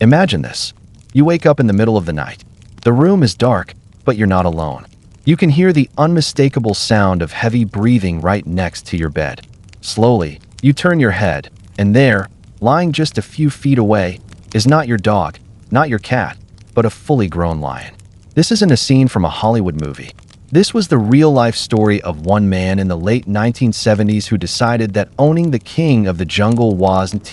Imagine this. You wake up in the middle of the night. The room is dark, but you're not alone. You can hear the unmistakable sound of heavy breathing right next to your bed. Slowly, you turn your head, and there, lying just a few feet away, is not your dog, not your cat, but a fully grown lion. This isn't a scene from a Hollywood movie. This was the real-life story of one man in the late 1970s who decided that owning the king of the jungle wasn't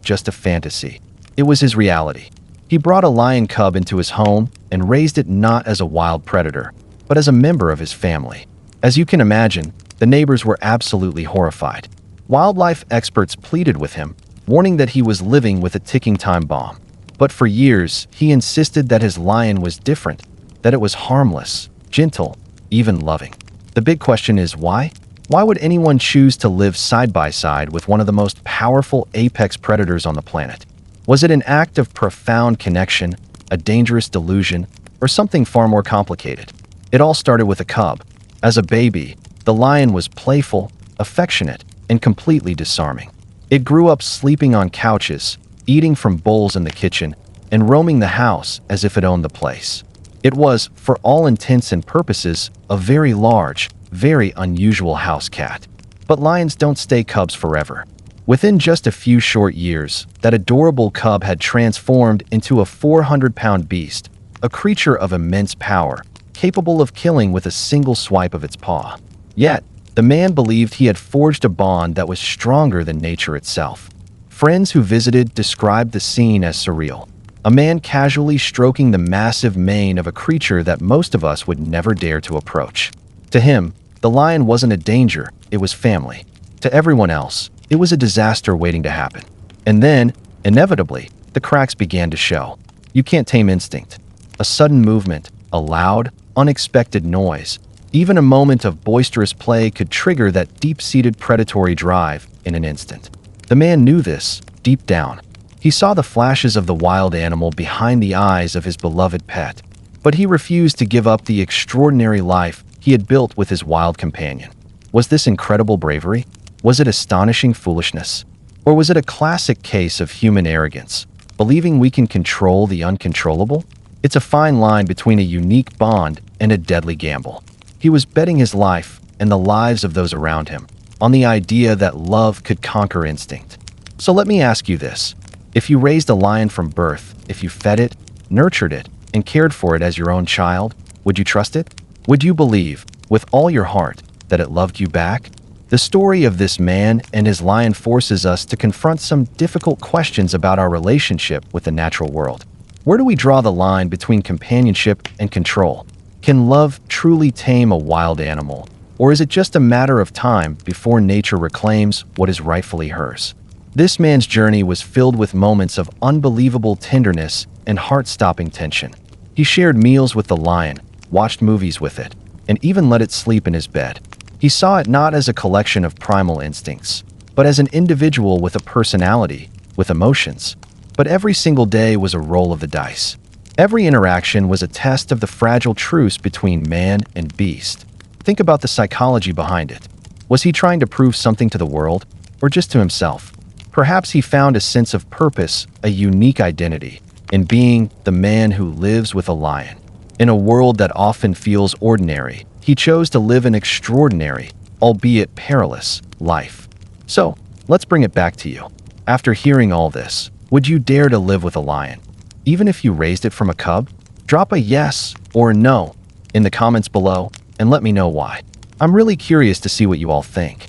just a fantasy. It was his reality. He brought a lion cub into his home and raised it not as a wild predator, but as a member of his family. As you can imagine, the neighbors were absolutely horrified. Wildlife experts pleaded with him, warning that he was living with a ticking time bomb. But for years, he insisted that his lion was different, that it was harmless, gentle, even loving. The big question is why? Why would anyone choose to live side by side with one of the most powerful apex predators on the planet? Was it an act of profound connection, a dangerous delusion, or something far more complicated? It all started with a cub. As a baby, the lion was playful, affectionate, and completely disarming. It grew up sleeping on couches, eating from bowls in the kitchen, and roaming the house as if it owned the place. It was, for all intents and purposes, a very large, very unusual house cat. But lions don't stay cubs forever. Within just a few short years, that adorable cub had transformed into a 400-pound beast, a creature of immense power, capable of killing with a single swipe of its paw. Yet, the man believed he had forged a bond that was stronger than nature itself. Friends who visited described the scene as surreal. A man casually stroking the massive mane of a creature that most of us would never dare to approach. To him, the lion wasn't a danger, it was family. To everyone else, it was a disaster waiting to happen. And then, inevitably, the cracks began to show. You can't tame instinct. A sudden movement, a loud, unexpected noise, even a moment of boisterous play could trigger that deep-seated predatory drive in an instant. The man knew this, deep down. He saw the flashes of the wild animal behind the eyes of his beloved pet, but he refused to give up the extraordinary life he had built with his wild companion. Was this incredible bravery? Was it astonishing foolishness? Or was it a classic case of human arrogance, believing we can control the uncontrollable? It's a fine line between a unique bond and a deadly gamble. He was betting his life and the lives of those around him on the idea that love could conquer instinct. So let me ask you this. If you raised a lion from birth, if you fed it, nurtured it, and cared for it as your own child, would you trust it? Would you believe, with all your heart, that it loved you back? The story of this man and his lion forces us to confront some difficult questions about our relationship with the natural world. Where do we draw the line between companionship and control? Can love truly tame a wild animal, or is it just a matter of time before nature reclaims what is rightfully hers? This man's journey was filled with moments of unbelievable tenderness and heart-stopping tension. He shared meals with the lion, watched movies with it, and even let it sleep in his bed. He saw it not as a collection of primal instincts, but as an individual with a personality, with emotions. But every single day was a roll of the dice. Every interaction was a test of the fragile truce between man and beast. Think about the psychology behind it. Was he trying to prove something to the world, or just to himself? Perhaps he found a sense of purpose, a unique identity, in being the man who lives with a lion. In a world that often feels ordinary, he chose to live an extraordinary, albeit perilous, life. So, let's bring it back to you. After hearing all this, would you dare to live with a lion? Even if you raised it from a cub? Drop a yes or a no in the comments below and let me know why. I'm really curious to see what you all think.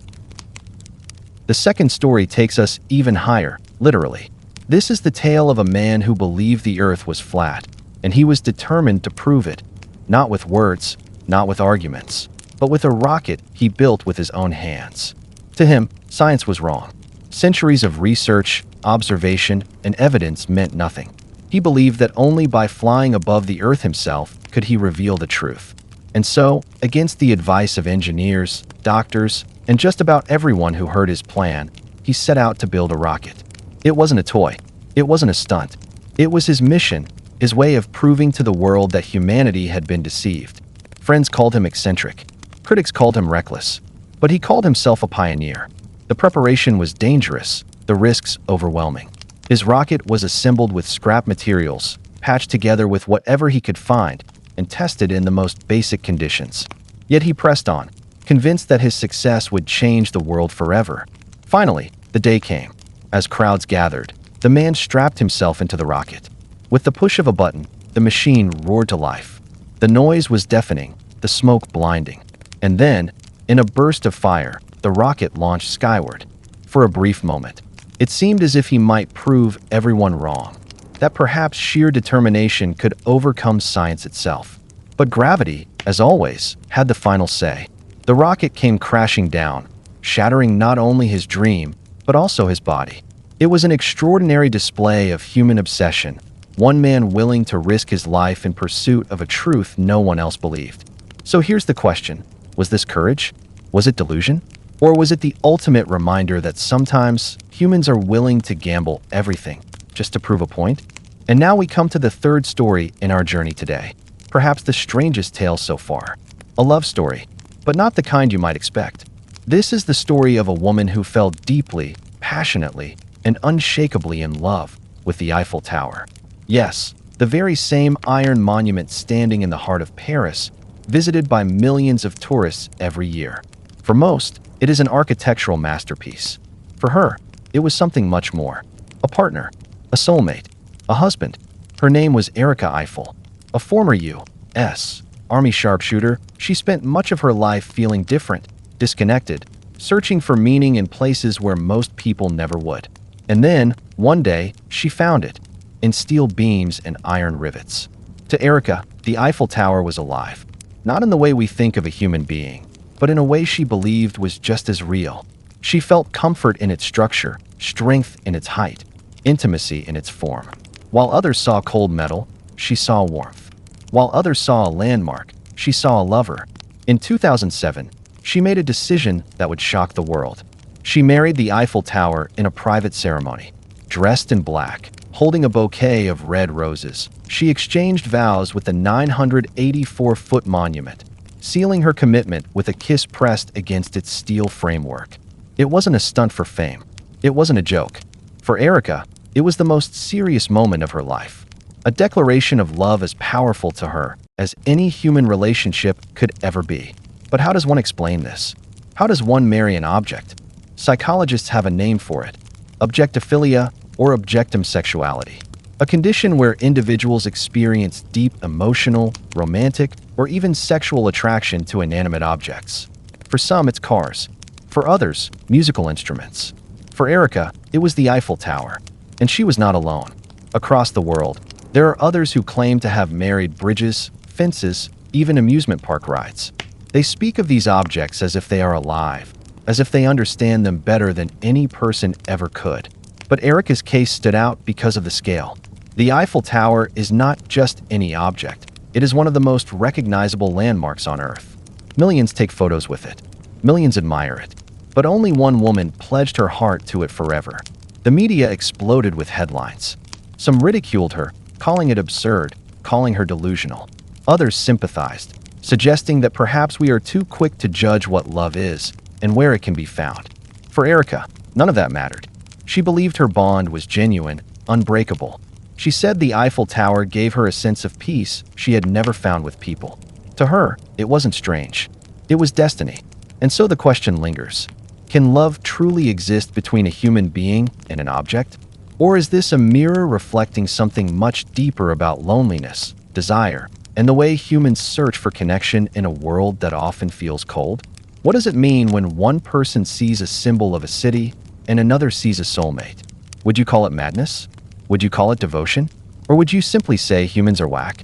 The second story takes us even higher, literally. This is the tale of a man who believed the earth was flat, and he was determined to prove it, not with words, not with arguments, but with a rocket he built with his own hands. To him, science was wrong. Centuries of research, observation, and evidence meant nothing. He believed that only by flying above the earth himself could he reveal the truth. And so, against the advice of engineers, doctors, and just about everyone who heard his plan, he set out to build a rocket. It wasn't a toy. It wasn't a stunt. It was his mission, his way of proving to the world that humanity had been deceived. Friends called him eccentric. Critics called him reckless. But he called himself a pioneer. The preparation was dangerous, the risks overwhelming. His rocket was assembled with scrap materials, patched together with whatever he could find, and tested in the most basic conditions. Yet he pressed on, convinced that his success would change the world forever. Finally, the day came. As crowds gathered, the man strapped himself into the rocket. With the push of a button, the machine roared to life. The noise was deafening, the smoke blinding. And then, in a burst of fire, the rocket launched skyward. For a brief moment, it seemed as if he might prove everyone wrong, that perhaps sheer determination could overcome science itself. But gravity, as always, had the final say. The rocket came crashing down, shattering not only his dream, but also his body. It was an extraordinary display of human obsession, one man willing to risk his life in pursuit of a truth no one else believed. So here's the question. Was this courage? Was it delusion? Or was it the ultimate reminder that sometimes humans are willing to gamble everything just to prove a point? And now we come to the third story in our journey today. Perhaps the strangest tale so far. A love story, but not the kind you might expect. This is the story of a woman who fell deeply, passionately, and unshakably in love with the Eiffel Tower. Yes, the very same iron monument standing in the heart of Paris, visited by millions of tourists every year. For most, it is an architectural masterpiece. For her, it was something much more. A partner, a soulmate, a husband. Her name was Erika Eiffel. A former U.S. Army sharpshooter, she spent much of her life feeling different, disconnected, searching for meaning in places where most people never would. And then, one day, she found it, in steel beams and iron rivets. To Erika, the Eiffel Tower was alive. Not in the way we think of a human being, but in a way she believed was just as real. She felt comfort in its structure, strength in its height, intimacy in its form. While others saw cold metal, she saw warmth. While others saw a landmark, she saw a lover. In 2007, she made a decision that would shock the world. She married the Eiffel Tower in a private ceremony. Dressed in black, holding a bouquet of red roses, she exchanged vows with the 984-foot monument, sealing her commitment with a kiss pressed against its steel framework. It wasn't a stunt for fame. It wasn't a joke. For Erika, it was the most serious moment of her life. A declaration of love as powerful to her as any human relationship could ever be. But how does one explain this? How does one marry an object? Psychologists have a name for it: objectophilia or objectum sexuality. A condition where individuals experience deep emotional, romantic, or even sexual attraction to inanimate objects. For some, it's cars. For others, musical instruments. For Erika, it was the Eiffel Tower. And she was not alone. Across the world, there are others who claim to have married bridges, fences, even amusement park rides. They speak of these objects as if they are alive, as if they understand them better than any person ever could. But Erika's case stood out because of the scale. The Eiffel Tower is not just any object. It is one of the most recognizable landmarks on Earth. Millions take photos with it. Millions admire it. But only one woman pledged her heart to it forever. The media exploded with headlines. Some ridiculed her, calling it absurd, calling her delusional. Others sympathized, suggesting that perhaps we are too quick to judge what love is and where it can be found. For Erika, none of that mattered. She believed her bond was genuine, unbreakable. She said the Eiffel Tower gave her a sense of peace she had never found with people. To her, it wasn't strange. It was destiny. And so the question lingers. Can love truly exist between a human being and an object? Or is this a mirror reflecting something much deeper about loneliness, desire, and the way humans search for connection in a world that often feels cold? What does it mean when one person sees a symbol of a city and another sees a soulmate? Would you call it madness? Would you call it devotion? Or would you simply say humans are whack?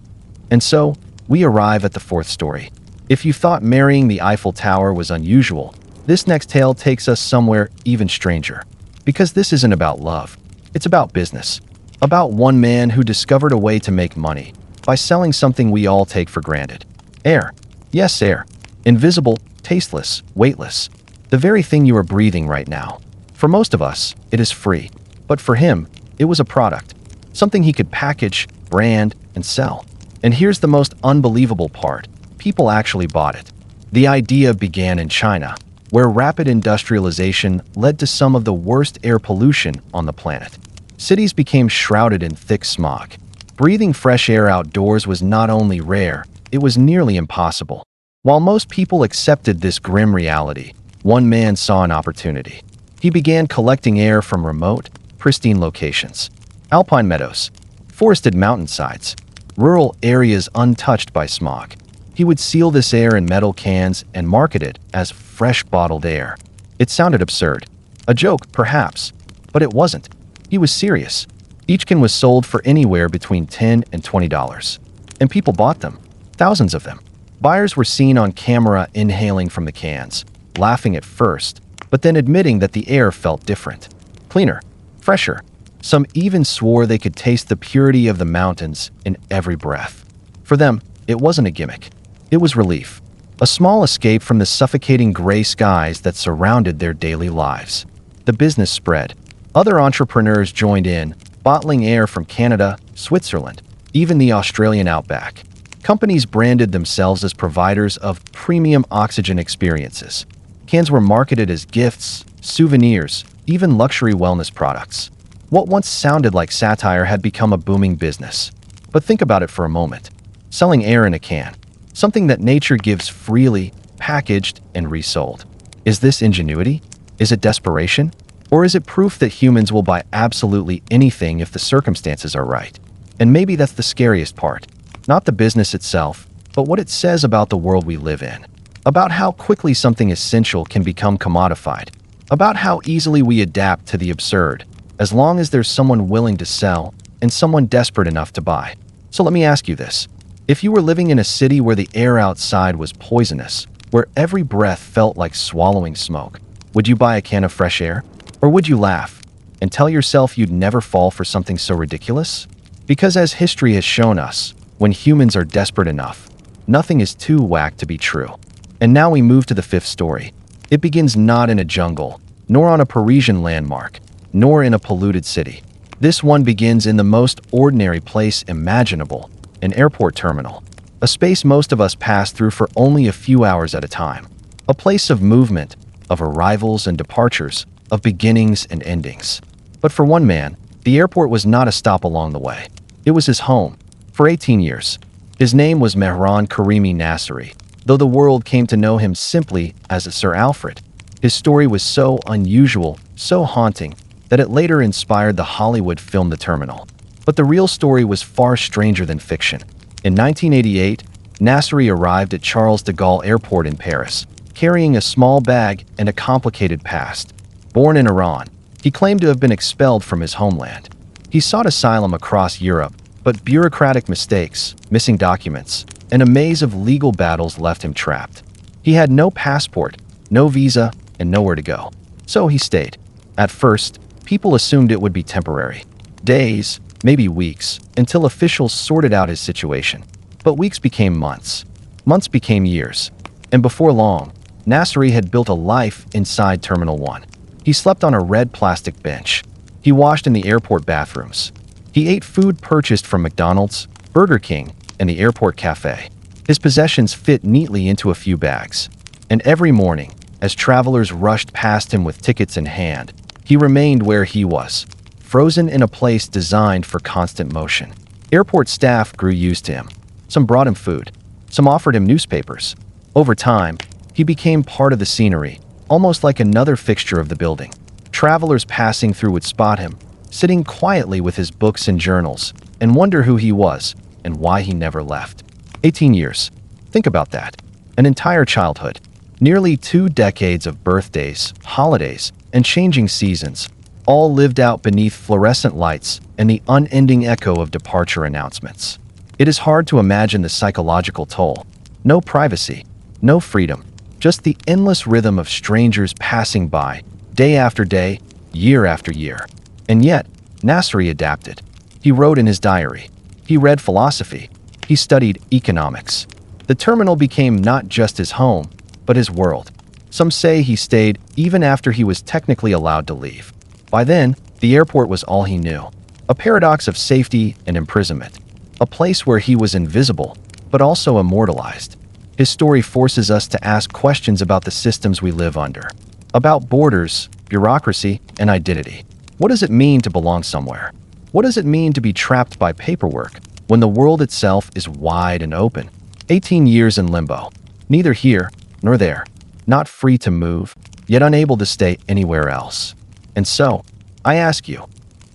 And so, we arrive at the fourth story. If you thought marrying the Eiffel Tower was unusual, this next tale takes us somewhere even stranger. Because this isn't about love. It's about business. About one man who discovered a way to make money by selling something we all take for granted. Air. Yes, air. Invisible, tasteless, weightless. The very thing you are breathing right now. For most of us, it is free. But for him, it was a product. Something he could package, brand, and sell. And here's the most unbelievable part. People actually bought it. The idea began in China, where rapid industrialization led to some of the worst air pollution on the planet. Cities became shrouded in thick smog. Breathing fresh air outdoors was not only rare, it was nearly impossible. While most people accepted this grim reality, one man saw an opportunity. He began collecting air from remote, pristine locations. Alpine meadows, forested mountainsides, rural areas untouched by smog. He would seal this air in metal cans and market it as fresh bottled air. It sounded absurd. A joke, perhaps, but it wasn't. He was serious. Each can was sold for anywhere between $10 and $20. And people bought them. Thousands of them. Buyers were seen on camera inhaling from the cans, laughing at first, but then admitting that the air felt different. Cleaner. Fresher. Some even swore they could taste the purity of the mountains in every breath. For them, it wasn't a gimmick. It was relief. A small escape from the suffocating gray skies that surrounded their daily lives. The business spread. Other entrepreneurs joined in, bottling air from Canada, Switzerland, even the Australian outback. Companies branded themselves as providers of premium oxygen experiences. Cans were marketed as gifts, souvenirs, even luxury wellness products. What once sounded like satire had become a booming business. But think about it for a moment. Selling air in a can, something that nature gives freely, packaged, and resold. Is this ingenuity? Is it desperation? Or is it proof that humans will buy absolutely anything if the circumstances are right? And maybe that's the scariest part. Not the business itself, but what it says about the world we live in. About how quickly something essential can become commodified. About how easily we adapt to the absurd, as long as there's someone willing to sell and someone desperate enough to buy. So let me ask you this. If you were living in a city where the air outside was poisonous, where every breath felt like swallowing smoke, would you buy a can of fresh air? Or would you laugh and tell yourself you'd never fall for something so ridiculous? Because as history has shown us, when humans are desperate enough, nothing is too whack to be true. And now we move to the fifth story. It begins not in a jungle, nor on a Parisian landmark, nor in a polluted city. This one begins in the most ordinary place imaginable, an airport terminal. A space most of us pass through for only a few hours at a time. A place of movement, of arrivals and departures, of beginnings and endings. But for one man, the airport was not a stop along the way. It was his home. For 18 years. His name was Mehran Karimi Nasseri, though the world came to know him simply as a Sir Alfred. His story was so unusual, so haunting, that it later inspired the Hollywood film The Terminal. But the real story was far stranger than fiction. In 1988, Nasseri arrived at Charles de Gaulle Airport in Paris, carrying a small bag and a complicated past. Born in Iran, he claimed to have been expelled from his homeland. He sought asylum across Europe, but bureaucratic mistakes, missing documents, and a maze of legal battles left him trapped. He had no passport, no visa, and nowhere to go. So he stayed. At first, people assumed it would be temporary. Days, maybe weeks, until officials sorted out his situation. But weeks became months. Months became years. And before long, Nasseri had built a life inside Terminal 1. He slept on a red plastic bench. He washed in the airport bathrooms. He ate food purchased from McDonald's, Burger King, and the airport cafe. His possessions fit neatly into a few bags. And every morning, as travelers rushed past him with tickets in hand, he remained where he was, frozen in a place designed for constant motion. Airport staff grew used to him. Some brought him food. Some offered him newspapers. Over time, he became part of the scenery, almost like another fixture of the building. Travelers passing through would spot him, sitting quietly with his books and journals, and wonder who he was and why he never left. 18 years. Think about that. An entire childhood. Nearly 2 decades of birthdays, holidays, and changing seasons, all lived out beneath fluorescent lights and the unending echo of departure announcements. It is hard to imagine the psychological toll. No privacy, no freedom, just the endless rhythm of strangers passing by, day after day, year after year. And yet, Nasseri adapted. He wrote in his diary. He read philosophy. He studied economics. The terminal became not just his home, but his world. Some say he stayed even after he was technically allowed to leave. By then, the airport was all he knew. A paradox of safety and imprisonment. A place where he was invisible, but also immortalized. His story forces us to ask questions about the systems we live under. About borders, bureaucracy, and identity. What does it mean to belong somewhere? What does it mean to be trapped by paperwork when the world itself is wide and open? 18 years in limbo, neither here nor there, not free to move, yet unable to stay anywhere else. And so, I ask you,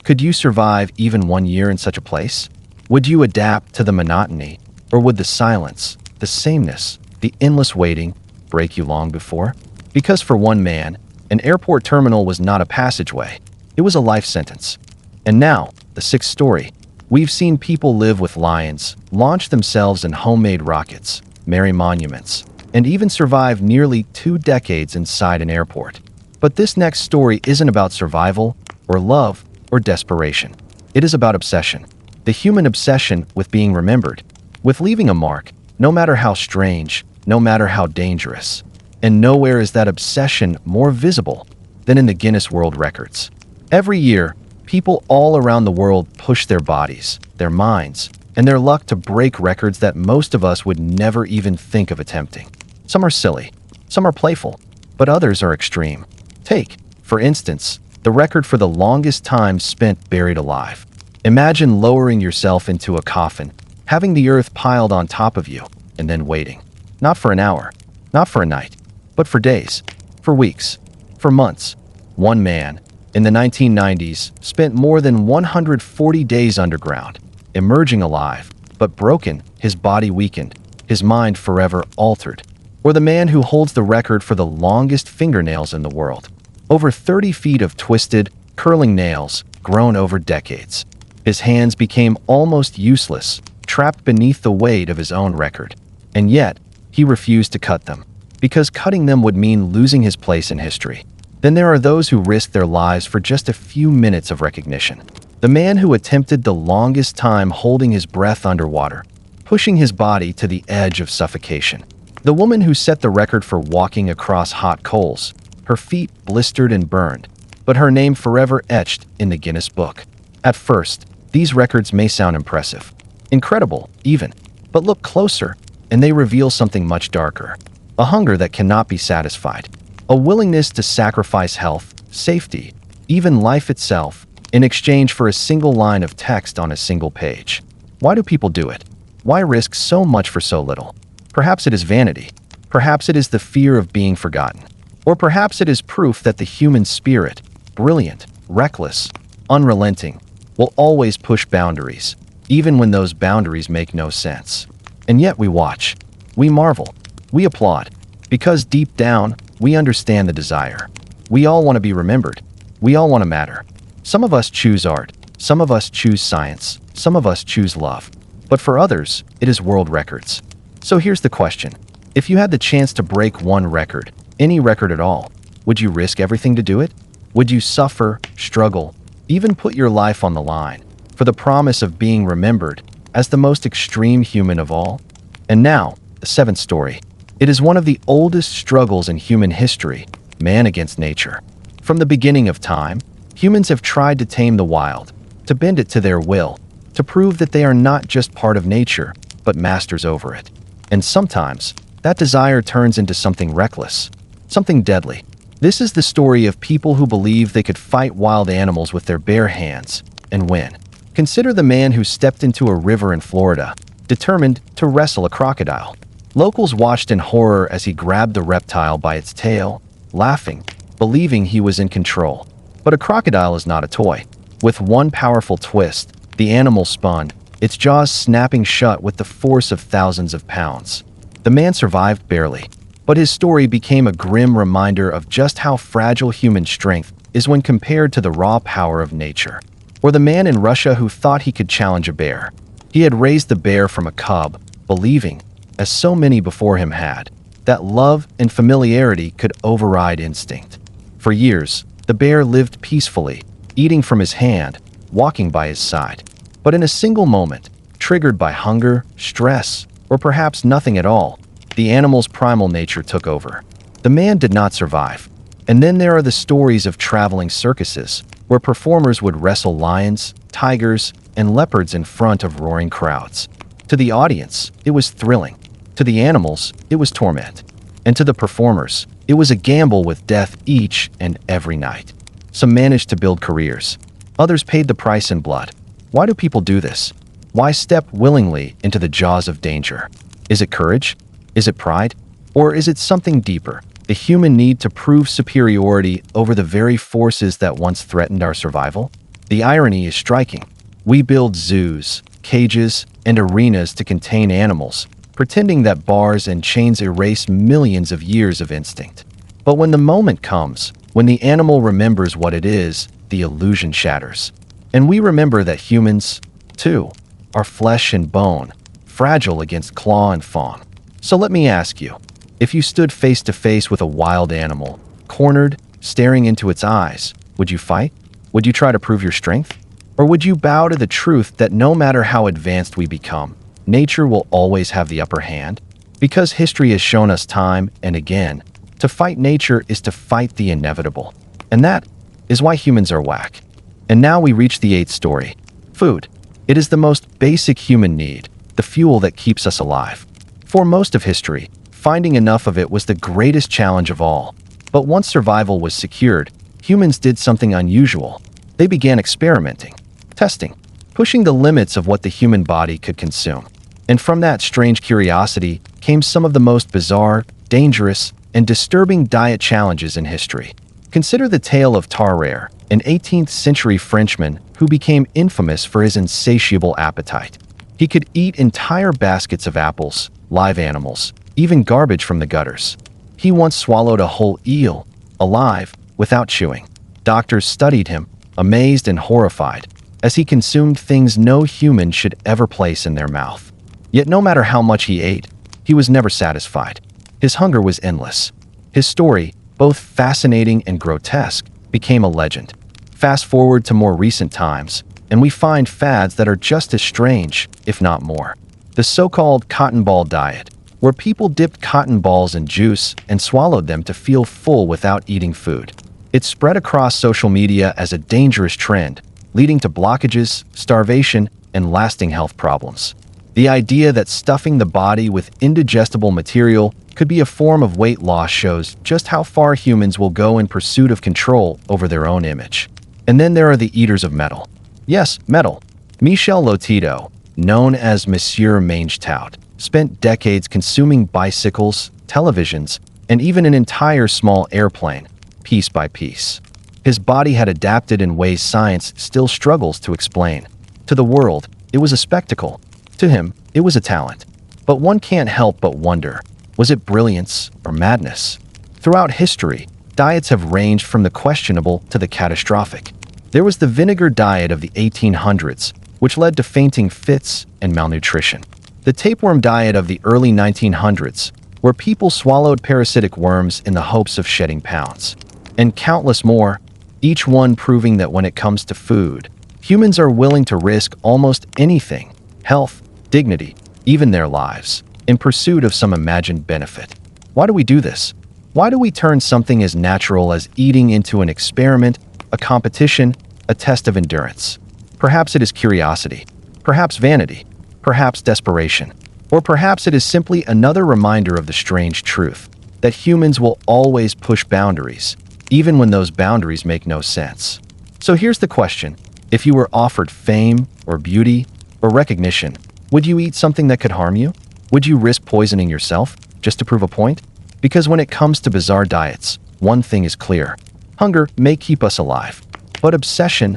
could you survive even 1 year in such a place? Would you adapt to the monotony, or would the silence, the sameness, the endless waiting break you long before? Because for one man, an airport terminal was not a passageway, it was a life sentence. And now, the sixth story. We've seen people live with lions, launch themselves in homemade rockets, marry monuments, and even survive nearly 2 decades inside an airport. But this next story isn't about survival, or love, or desperation. It is about obsession. The human obsession with being remembered, with leaving a mark, no matter how strange, no matter how dangerous. And nowhere is that obsession more visible than in the Guinness World Records. Every year, people all around the world push their bodies, their minds, and their luck to break records that most of us would never even think of attempting. Some are silly, some are playful, but others are extreme. Take, for instance, the record for the longest time spent buried alive. Imagine lowering yourself into a coffin, having the earth piled on top of you, and then waiting. Not for an hour, not for a night, but for days, for weeks, for months. One man, in the 1990s, spent more than 140 days underground, emerging alive, but broken, his body weakened, his mind forever altered. Or the man who holds the record for the longest fingernails in the world. Over 30 feet of twisted, curling nails grown over decades. His hands became almost useless, trapped beneath the weight of his own record. And yet, he refused to cut them, because cutting them would mean losing his place in history. Then there are those who risk their lives for just a few minutes of recognition. The man who attempted the longest time holding his breath underwater, pushing his body to the edge of suffocation. The woman who set the record for walking across hot coals, her feet blistered and burned, but her name forever etched in the Guinness Book. At first, these records may sound impressive, incredible even, but look closer, and they reveal something much darker. A hunger that cannot be satisfied. A willingness to sacrifice health, safety, even life itself, in exchange for a single line of text on a single page. Why do people do it? Why risk so much for so little? Perhaps it is vanity. Perhaps it is the fear of being forgotten. Or perhaps it is proof that the human spirit, brilliant, reckless, unrelenting, will always push boundaries, even when those boundaries make no sense. And yet we watch. We marvel. We applaud. Because deep down, we understand the desire. We all want to be remembered. We all want to matter. Some of us choose art. Some of us choose science. Some of us choose love. But for others, it is world records. So here's the question. If you had the chance to break one record, any record at all, would you risk everything to do it? Would you suffer, struggle, even put your life on the line for the promise of being remembered as the most extreme human of all? And now, the seventh story. It is one of the oldest struggles in human history, man against nature. From the beginning of time, humans have tried to tame the wild, to bend it to their will, to prove that they are not just part of nature, but masters over it. And sometimes, that desire turns into something reckless, something deadly. This is the story of people who believe they could fight wild animals with their bare hands and win. Consider the man who stepped into a river in Florida, determined to wrestle a crocodile. Locals watched in horror as he grabbed the reptile by its tail, laughing, believing he was in control. But a crocodile is not a toy. With one powerful twist, the animal spun, its jaws snapping shut with the force of thousands of pounds. The man survived barely, but his story became a grim reminder of just how fragile human strength is when compared to the raw power of nature. Or the man in Russia who thought he could challenge a bear. He had raised the bear from a cub, believing, as so many before him had, that love and familiarity could override instinct. For years, the bear lived peacefully, eating from his hand, walking by his side. But in a single moment, triggered by hunger, stress, or perhaps nothing at all, the animal's primal nature took over. The man did not survive. And then there are the stories of traveling circuses, where performers would wrestle lions, tigers, and leopards in front of roaring crowds. To the audience, it was thrilling. To the animals, it was torment. And to the performers, it was a gamble with death each and every night. Some managed to build careers. Others paid the price in blood. Why do people do this? Why step willingly into the jaws of danger? Is it courage? Is it pride? Or is it something deeper? The human need to prove superiority over the very forces that once threatened our survival? The irony is striking. We build zoos, cages, and arenas to contain animals, pretending that bars and chains erase millions of years of instinct. But when the moment comes, when the animal remembers what it is, the illusion shatters. And we remember that humans, too, are flesh and bone, fragile against claw and fawn. So let me ask you, if you stood face to face with a wild animal, cornered, staring into its eyes, would you fight? Would you try to prove your strength? Or would you bow to the truth that no matter how advanced we become, nature will always have the upper hand? Because history has shown us time and again, to fight nature is to fight the inevitable. And that is why humans are whack. And now we reach the eighth story. Food. It is the most basic human need, the fuel that keeps us alive. For most of history, finding enough of it was the greatest challenge of all. But once survival was secured, humans did something unusual. They began experimenting, testing, pushing the limits of what the human body could consume. And from that strange curiosity came some of the most bizarre, dangerous, and disturbing diet challenges in history. Consider the tale of Tarare, an 18th century Frenchman who became infamous for his insatiable appetite. He could eat entire baskets of apples, live animals, even garbage from the gutters. He once swallowed a whole eel, alive, without chewing. Doctors studied him, amazed and horrified, as he consumed things no human should ever place in their mouth. Yet no matter how much he ate, he was never satisfied. His hunger was endless. His story, both fascinating and grotesque, became a legend. Fast forward to more recent times, and we find fads that are just as strange, if not more. The so-called cotton ball diet, where people dipped cotton balls in juice and swallowed them to feel full without eating food. It spread across social media as a dangerous trend, leading to blockages, starvation, and lasting health problems. The idea that stuffing the body with indigestible material could be a form of weight loss shows just how far humans will go in pursuit of control over their own image. And then there are the eaters of metal. Yes, metal. Michel Lotito, known as Monsieur Mange-Tout, spent decades consuming bicycles, televisions, and even an entire small airplane, piece by piece. His body had adapted in ways science still struggles to explain. To the world, it was a spectacle. To him, it was a talent. But one can't help but wonder, was it brilliance or madness? Throughout history, diets have ranged from the questionable to the catastrophic. There was the vinegar diet of the 1800s, which led to fainting fits and malnutrition. The tapeworm diet of the early 1900s, where people swallowed parasitic worms in the hopes of shedding pounds. And countless more, each one proving that when it comes to food, humans are willing to risk almost anything, health, dignity, even their lives, in pursuit of some imagined benefit. Why do we do this? Why do we turn something as natural as eating into an experiment, a competition, a test of endurance? Perhaps it is curiosity, perhaps vanity, perhaps desperation, or perhaps it is simply another reminder of the strange truth that humans will always push boundaries, even when those boundaries make no sense. So here's the question. If you were offered fame or beauty or recognition, would you eat something that could harm you? Would you risk poisoning yourself just to prove a point? Because when it comes to bizarre diets, one thing is clear. Hunger may keep us alive, but obsession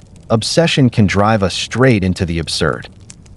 can drive us straight into the absurd.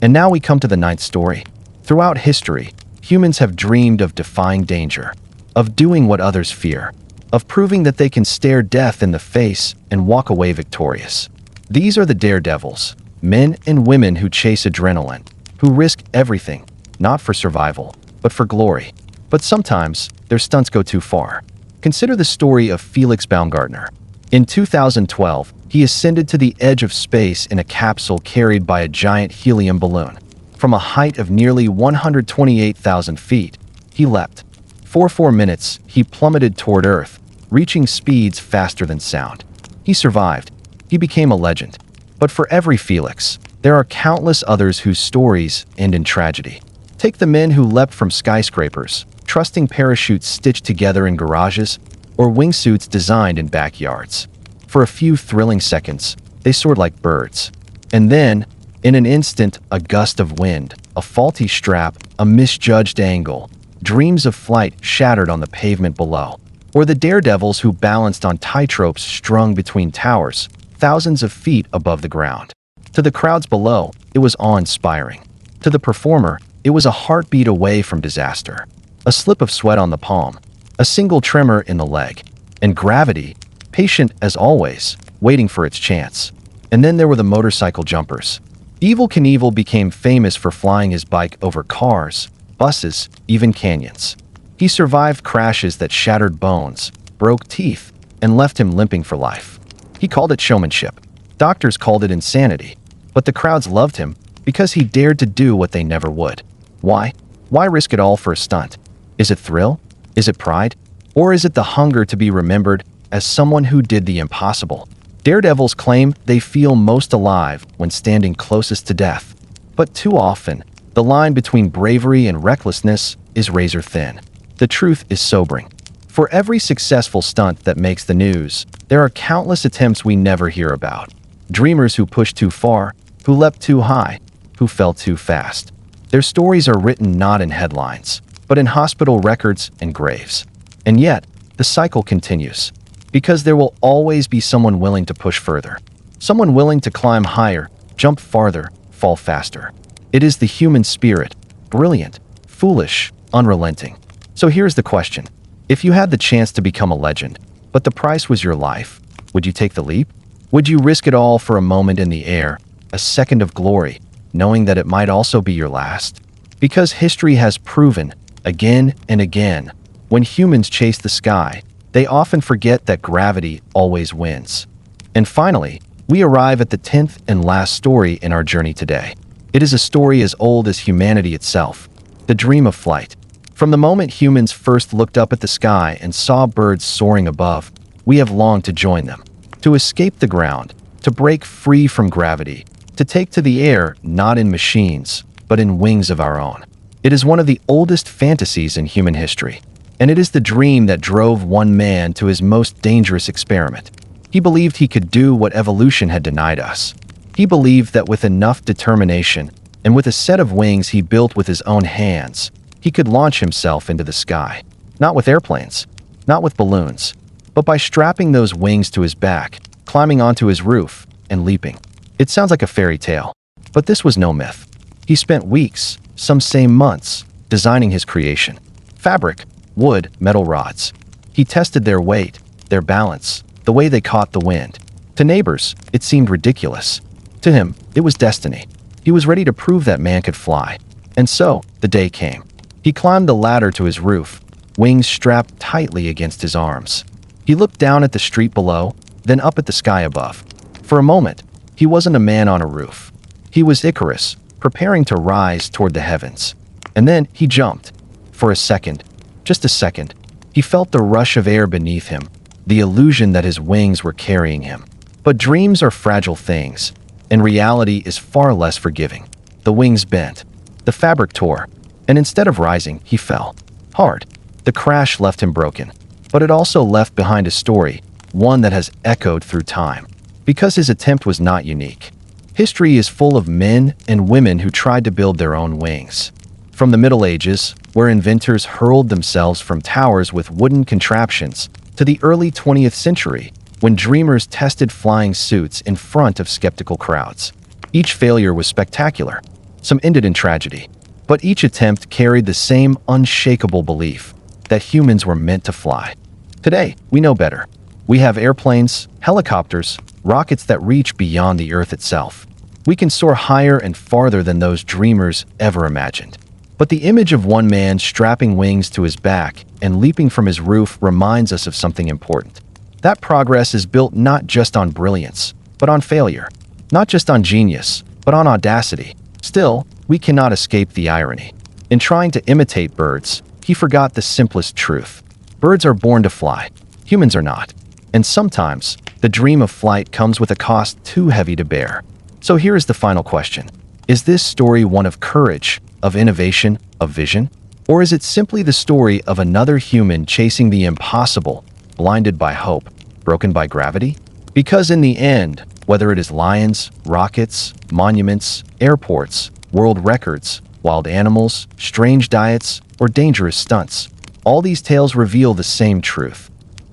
And now we come to the ninth story. Throughout history, humans have dreamed of defying danger, of doing what others fear, of proving that they can stare death in the face and walk away victorious. These are the daredevils, men and women who chase adrenaline, who risk everything, not for survival, but for glory. But sometimes, their stunts go too far. Consider the story of Felix Baumgartner. In 2012, he ascended to the edge of space in a capsule carried by a giant helium balloon. From a height of nearly 128,000 feet, he leapt. For 4 minutes, he plummeted toward Earth, reaching speeds faster than sound. He survived. He became a legend. But for every Felix, there are countless others whose stories end in tragedy. Take the men who leapt from skyscrapers, trusting parachutes stitched together in garages, or wingsuits designed in backyards. For a few thrilling seconds, they soared like birds. And then, in an instant, a gust of wind, a faulty strap, a misjudged angle, dreams of flight shattered on the pavement below. Or the daredevils who balanced on tightropes strung between towers, thousands of feet above the ground. To the crowds below, it was awe-inspiring. To the performer, it was a heartbeat away from disaster. A slip of sweat on the palm, a single tremor in the leg, and gravity, patient as always, waiting for its chance. And then there were the motorcycle jumpers. Evel Knievel became famous for flying his bike over cars, buses, even canyons. He survived crashes that shattered bones, broke teeth, and left him limping for life. He called it showmanship. Doctors called it insanity. But the crowds loved him because he dared to do what they never would. Why? Why risk it all for a stunt? Is it thrill? Is it pride? Or is it the hunger to be remembered as someone who did the impossible? Daredevils claim they feel most alive when standing closest to death. But too often, the line between bravery and recklessness is razor thin. The truth is sobering. For every successful stunt that makes the news, there are countless attempts we never hear about. Dreamers who pushed too far, who leapt too high, who fell too fast. Their stories are written not in headlines, but in hospital records and graves. And yet, the cycle continues. Because there will always be someone willing to push further. Someone willing to climb higher, jump farther, fall faster. It is the human spirit, brilliant, foolish, unrelenting. So here's the question. If you had the chance to become a legend, but the price was your life, would you take the leap? Would you risk it all for a moment in the air, a second of glory, knowing that it might also be your last? Because history has proven, again and again, when humans chase the sky, they often forget that gravity always wins. And finally, we arrive at the 10th and last story in our journey today. It is a story as old as humanity itself, the dream of flight. From the moment humans first looked up at the sky and saw birds soaring above, we have longed to join them, to escape the ground, to break free from gravity, to take to the air not in machines, but in wings of our own. It is one of the oldest fantasies in human history. And it is the dream that drove one man to his most dangerous experiment. He believed he could do what evolution had denied us. He believed that with enough determination, and with a set of wings he built with his own hands, he could launch himself into the sky. Not with airplanes, not with balloons, but by strapping those wings to his back, climbing onto his roof, and leaping. It sounds like a fairy tale, but this was no myth. He spent weeks, some say months, designing his creation. Fabric, wood, metal rods. He tested their weight, their balance, the way they caught the wind. To neighbors, it seemed ridiculous. To him, it was destiny. He was ready to prove that man could fly. And so, the day came. He climbed the ladder to his roof, wings strapped tightly against his arms. He looked down at the street below, then up at the sky above. For a moment, he wasn't a man on a roof. He was Icarus, preparing to rise toward the heavens. And then he jumped. For a second, just a second, he felt the rush of air beneath him, the illusion that his wings were carrying him. But dreams are fragile things, and reality is far less forgiving. The wings bent, the fabric tore, and instead of rising, he fell. Hard. The crash left him broken, but it also left behind a story, one that has echoed through time. Because his attempt was not unique. History is full of men and women who tried to build their own wings. From the Middle Ages, where inventors hurled themselves from towers with wooden contraptions, to the early 20th century, when dreamers tested flying suits in front of skeptical crowds. Each failure was spectacular. Some ended in tragedy. But each attempt carried the same unshakable belief that humans were meant to fly. Today, we know better. We have airplanes, helicopters, rockets that reach beyond the Earth itself. We can soar higher and farther than those dreamers ever imagined. But the image of one man strapping wings to his back and leaping from his roof reminds us of something important. That progress is built not just on brilliance, but on failure. Not just on genius, but on audacity. Still, we cannot escape the irony. In trying to imitate birds, he forgot the simplest truth. Birds are born to fly. Humans are not. And sometimes, the dream of flight comes with a cost too heavy to bear. So here is the final question. Is this story one of courage, of innovation, of vision? Or is it simply the story of another human chasing the impossible, blinded by hope, broken by gravity? Because in the end, whether it is lions, rockets, monuments, airports, world records, wild animals, strange diets, or dangerous stunts, all these tales reveal the same truth.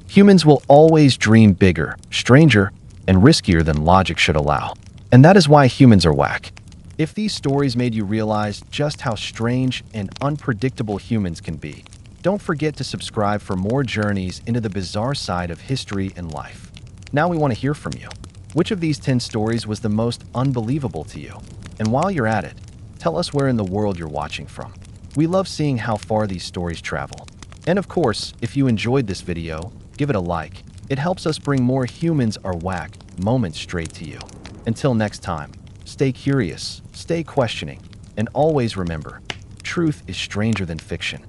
Humans will always dream bigger, stranger, and riskier than logic should allow. And that is why humans are whack. If these stories made you realize just how strange and unpredictable humans can be, don't forget to subscribe for more journeys into the bizarre side of history and life. Now we want to hear from you. Which of these 10 stories was the most unbelievable to you? And while you're at it, tell us where in the world you're watching from. We love seeing how far these stories travel. And of course, if you enjoyed this video, give it a like. It helps us bring more humans are whack moments straight to you. Until next time, stay curious, stay questioning, and always remember, truth is stranger than fiction.